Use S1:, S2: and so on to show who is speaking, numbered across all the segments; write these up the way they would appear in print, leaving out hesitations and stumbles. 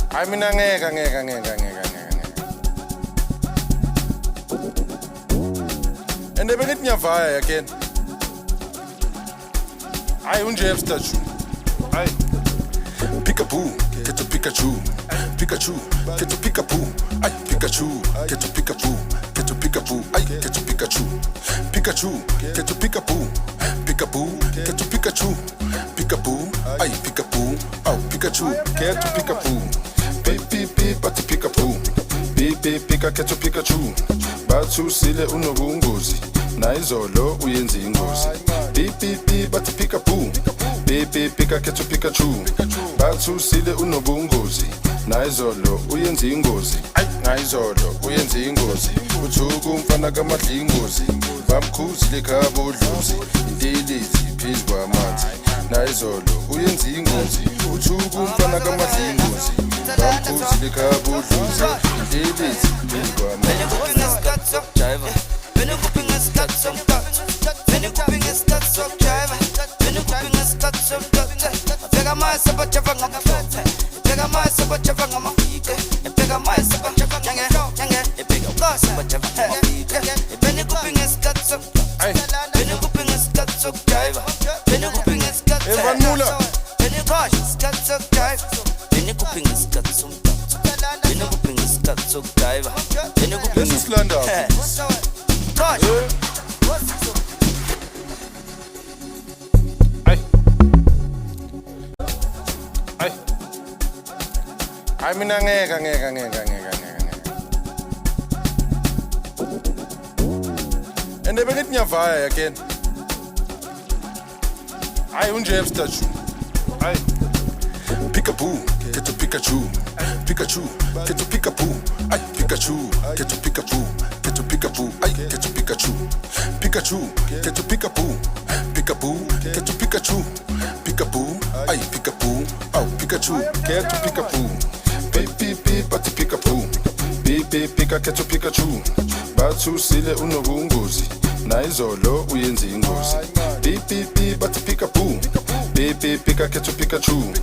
S1: Hayi mina ngeke. And bengithi ngiyavaya again. Hayi unje statue. Hayi. PIKABOO, get to Pikachu. Pikachu, get to PIKABOO. Ay, Pikachu, get to PIKABOO. Get to PIKABOO. Ay, get to Pikachu. Pikachu, get to PIKABOO. PIKABOO, get to Pikachu. PIKABOO, ay, PIKABOO. Oh, Pikachu, get to PIKABOO. Beep, beep, beep, but to PIKABOO. Beep, beep, pika, get to Pikachu. Bathu sile unobungozi. Na izolo uyenza ingozi. Beep, beep, beep, but to PIKABOO. Beep, beep, pika, get to Pikachu. Bathu sile unobungozi. Na izolo uyenza ingozi. Na izolo uyenza ingozi. Uthuku umfana kamadla ingozi. Bamkhuzile khaba odlozi. Intelezi phezu kwamanzi. Na izolo uyenza ingozi. Uthuku umfana kamadla ingozi. Bamkhuzile khaba odlozi. Intelezi phezu kwamanzi. This is London. Hayi mina ngeke. And bengithi ngiyavaya again. Hayi unje statue. Hayi. PIKABOO, get to Pikachu. Pikachu, get to PIKABOO. Ay, Pikachu, get to PIKABOO. Get to PIKABOO. Ay, get to Pikachu. Pikachu, get to PIKABOO. PIKABOO, get to Pikachu. PIKABOO, ay, PIKABOO. Oh, Pikachu, get to PIKABOO. Beep, beep, beep, but to PIKABOO. Beep, beep, pika, get to Pikachu. Bathu sile unobungozi. Na izolo uyenza ingozi. Beep, beep, beep, but to PIKABOO. Beep, beep, pika, get to Pikachu.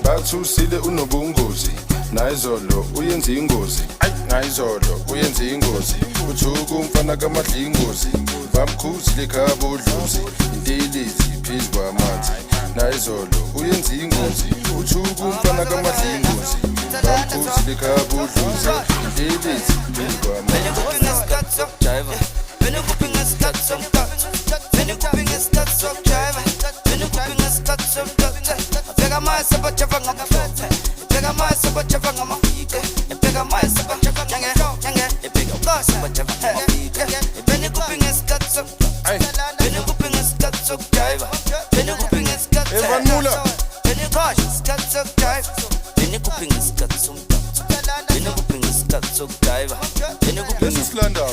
S1: Bathu sile unobungozi. Na izolo uyenza ingozi. Na izolo uyenza ingozi. Uthuku umfana kamadla ingozi. Bamkhuzile khaba odlozi. Intelezi phezu kwamanzi. Na izolo uyenza ingozi. Uthuku umfana kamadla ingozi. Bamkhuzile khaba odlozi. Intelezi phezu kwamanzi. This is London.